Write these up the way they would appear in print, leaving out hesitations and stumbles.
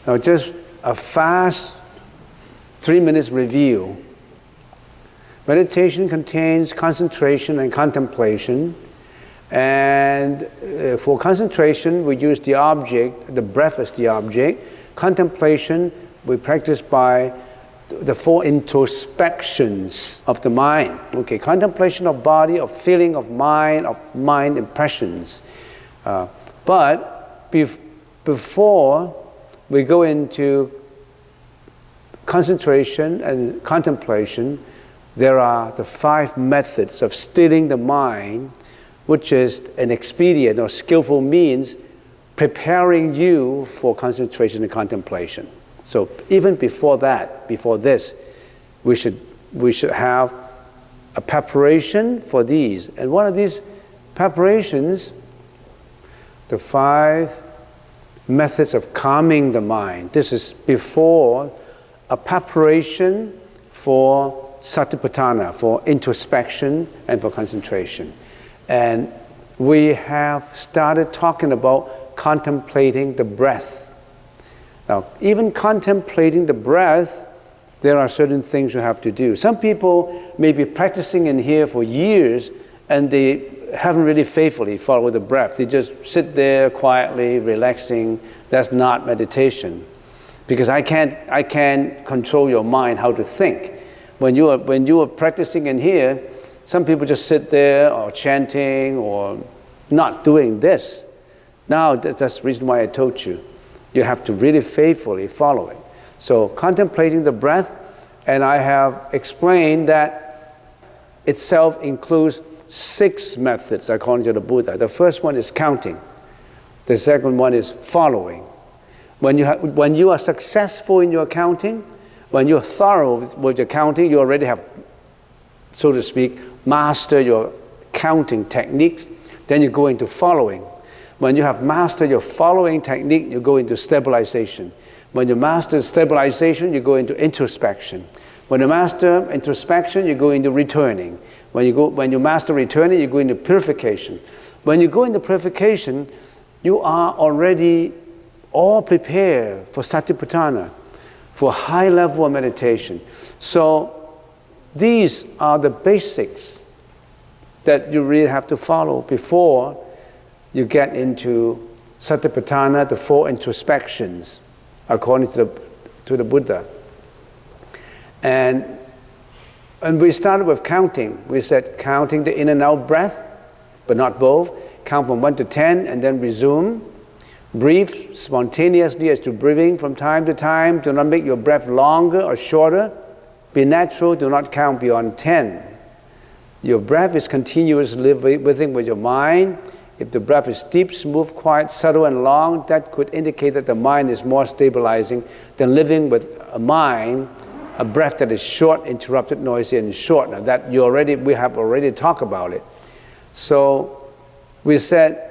Now, just a fast 3 minutes review. Meditation contains concentration and contemplation. And for concentration, we use the object, the breath as the object. Contemplation, we practice by the 4 introspections of the mind. Okay, contemplation of body, of feeling, of mind impressions. But before we go into concentration and contemplation, there are the 5 methods of stilling the mind, which is an expedient or skillful means preparing you for concentration and contemplation. So even before that, before this, we should have a preparation for these. And one of these preparations, the 5 methods of calming the mind. This is before a preparation for satipatthana, for introspection and for concentration. And we have started talking about contemplating the breath. Now, even contemplating the breath, there are certain things you have to do. Some people may be practicing in here for years and they haven't really faithfully followed the breath. They just sit there quietly, relaxing. That's not meditation. Because I can't control your mind how to think. When you are practicing in here, some people just sit there or chanting or not doing this. Now, that's the reason why I told you. You have to really faithfully follow it. So contemplating the breath, and I have explained that itself includes 6 methods according to the Buddha. The first one is counting. The second one is following. When you are successful in your counting, when you're thorough with your counting, you already have, so to speak, mastered your counting techniques, then you go into following. When you have mastered your following technique, you go into stabilization. When you master stabilization, you go into introspection. When you master introspection, you go into returning. When you master returning, you go into purification. When you go into purification, you are already all prepared for satipatthana, for high level of meditation. So these are the basics that you really have to follow before you get into satipatthana, the 4 introspections, according to the Buddha. And we started with counting. We said counting the in and out breath, but not both. Count from 1 to 10 and then resume. Breathe spontaneously as to breathing from time to time. Do not make your breath longer or shorter. Be natural, do not count beyond 10. Your breath is continuously living with your mind. If the breath is deep, smooth, quiet, subtle, and long, that could indicate that the mind is more stabilizing than living with a mind, a breath that is short, interrupted, noisy, and short. Now that we have already talked about it. So we said,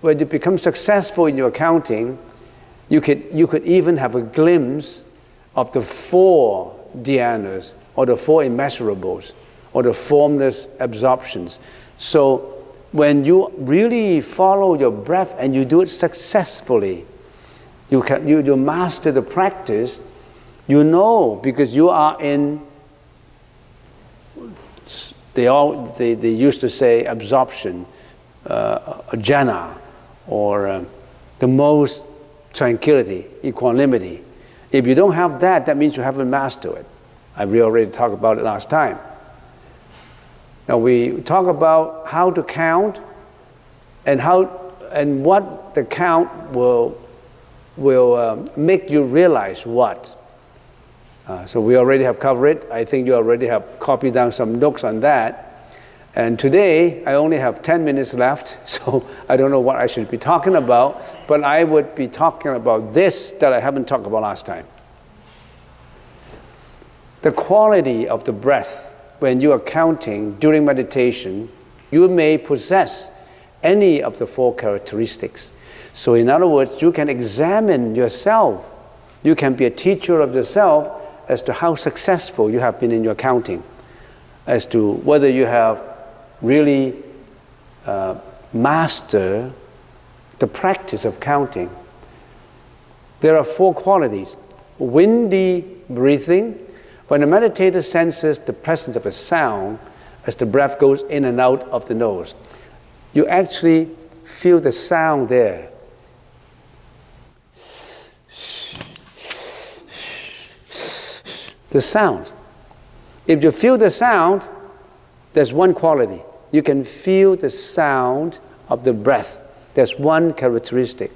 when you become successful in your counting, you could even have a glimpse of the 4 dhyanas, or the 4 immeasurables, or the formless absorptions. So when you really follow your breath and you do it successfully, you master the practice, you know, because you are in, they used to say absorption, jhana, or the most tranquility, equanimity. If you don't have that, that means you haven't mastered it. We already talked about it last time. Now we talk about how to count and what the count will make you realize what. So we already have covered it. I think you already have copied down some notes on that. And today, I only have 10 minutes left, so I don't know what I should be talking about, but I would be talking about this that I haven't talked about last time. The quality of the breath when you are counting during meditation, you may possess any of the 4 characteristics. So in other words, you can examine yourself. You can be a teacher of yourself as to how successful you have been in your counting, as to whether you have really master the practice of counting. There are 4 qualities. Windy breathing, when the meditator senses the presence of a sound as the breath goes in and out of the nose. You actually feel the sound there. The sound. If you feel the sound, there's one quality. You can feel the sound of the breath. There's one characteristic.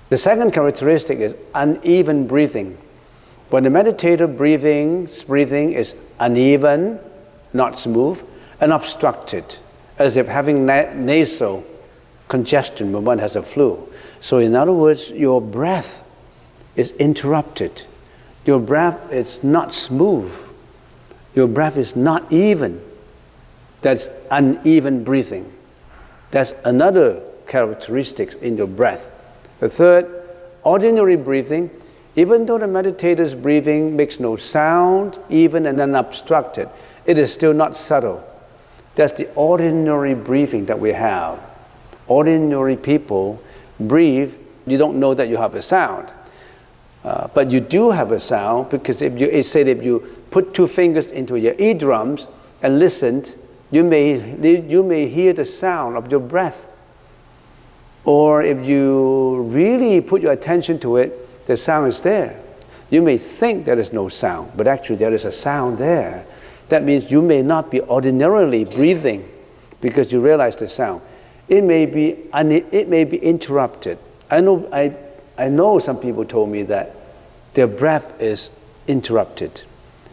The second characteristic is uneven breathing. When the meditator breathing is uneven, not smooth, and obstructed, as if having nasal congestion when one has a flu. So in other words, your breath is interrupted. Your breath is not smooth. Your breath is not even. That's uneven breathing. That's another characteristic in your breath. The third, ordinary breathing. Even though the meditator's breathing makes no sound, even and unobstructed, it is still not subtle. That's the ordinary breathing that we have. Ordinary people breathe, you don't know that you have a sound. But you do have a sound, because if you put 2 fingers into your eardrums and listened, you may hear the sound of your breath. Or if you really put your attention to it, the sound is there. You may think there is no sound, but actually there is a sound there. That means you may not be ordinarily breathing because you realize the sound. It may be interrupted. I know some people told me that their breath is interrupted.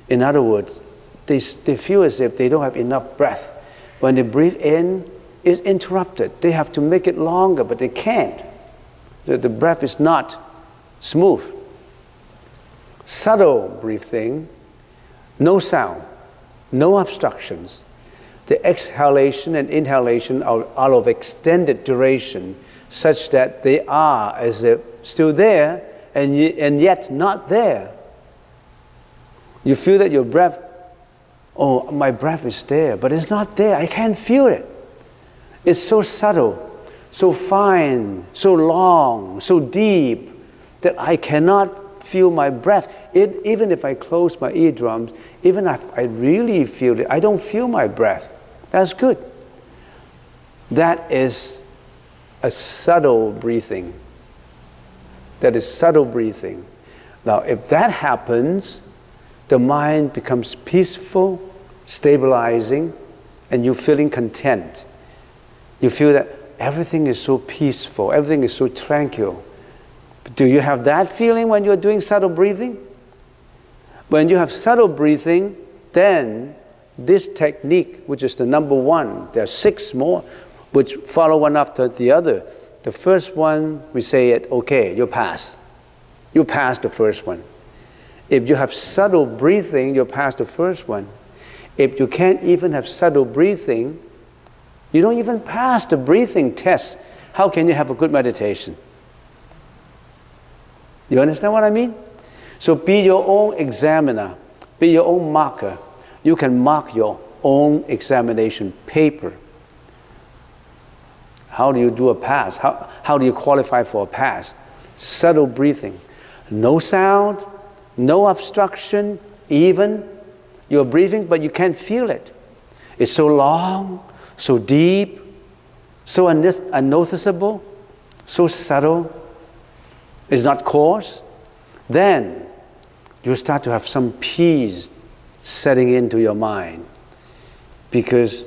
In other words, they feel as if they don't have enough breath. When they breathe in, it's interrupted. They have to make it longer, but they can't. So the breath is not smooth. Subtle breathing, no sound, no obstructions. The exhalation and inhalation are of extended duration, such that they are as if still there and yet not there. You feel that your breath, oh, my breath is there, but it's not there. I can't feel it. It's so subtle, so fine, so long, so deep, that I cannot feel my breath. Even if I close my eardrums, even if I really feel it, I don't feel my breath. That's good. That is a subtle breathing. That is subtle breathing. Now, if that happens, the mind becomes peaceful, stabilizing, and you're feeling content. You feel that everything is so peaceful, everything is so tranquil. Do you have that feeling when you're doing subtle breathing? When you have subtle breathing, then this technique, which is the number 1, there are 6 more, which follow one after the other. The first one, we say it, okay, you pass. You pass the first one. If you have subtle breathing, you pass the first one. If you can't even have subtle breathing, you don't even pass the breathing test. How can you have a good meditation? You understand what I mean? So be your own examiner, be your own marker. You can mark your own examination paper. How do you do a pass? How do you qualify for a pass? Subtle breathing. No sound, no obstruction, even. You're breathing, but you can't feel it. It's so long, so deep, so unnoticeable, so subtle. It's not coarse. Then you start to have some peace setting into your mind, because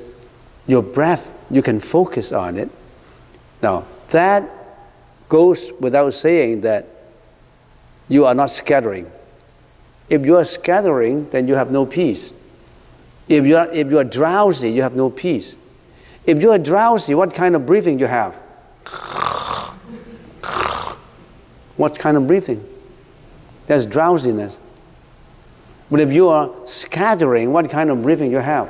your breath, you can focus on it. Now, that goes without saying that you are not scattering. If you are scattering, then you have no peace. If you are drowsy, you have no peace. If you are drowsy, what kind of breathing you have? What kind of breathing? That's drowsiness. But if you are scattering, what kind of breathing you have?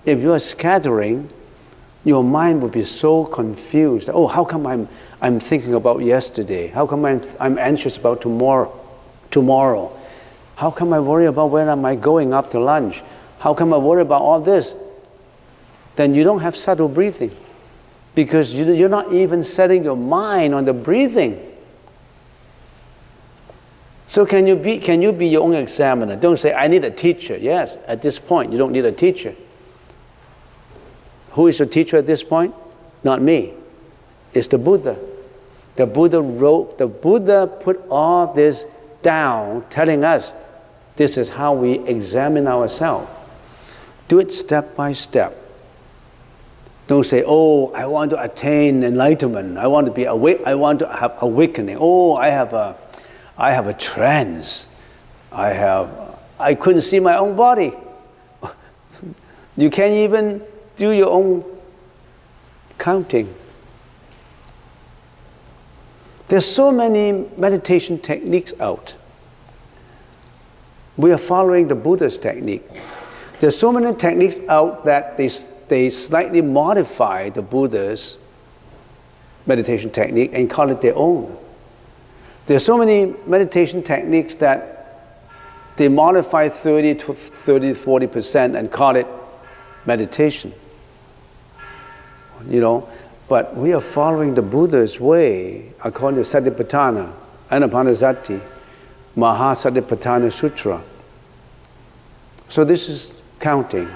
If you are scattering, your mind will be so confused. Oh, how come I'm thinking about yesterday? How come I'm anxious about tomorrow? How come I worry about where am I going after lunch? How come I worry about all this? Then you don't have subtle breathing, because you're not even setting your mind on the breathing. So can you be your own examiner? Don't say, I need a teacher. Yes, at this point, you don't need a teacher. Who is your teacher at this point? Not me. It's the Buddha. The Buddha put all this down, telling us this is how we examine ourselves. Do it step by step. Don't say, oh, I want to attain enlightenment. I want to be awake. I want to have awakening. Oh, I have a trance. I couldn't see my own body. You can't even do your own counting. There's so many meditation techniques out. We are following the Buddha's technique. There's so many techniques out that they slightly modify the Buddha's meditation technique and call it their own. There's so many meditation techniques that they modify 40% and call it meditation. But we are following the Buddha's way according to Satipatthana, Anapanasati, Mahasatipatthana Sutra. So this is counting.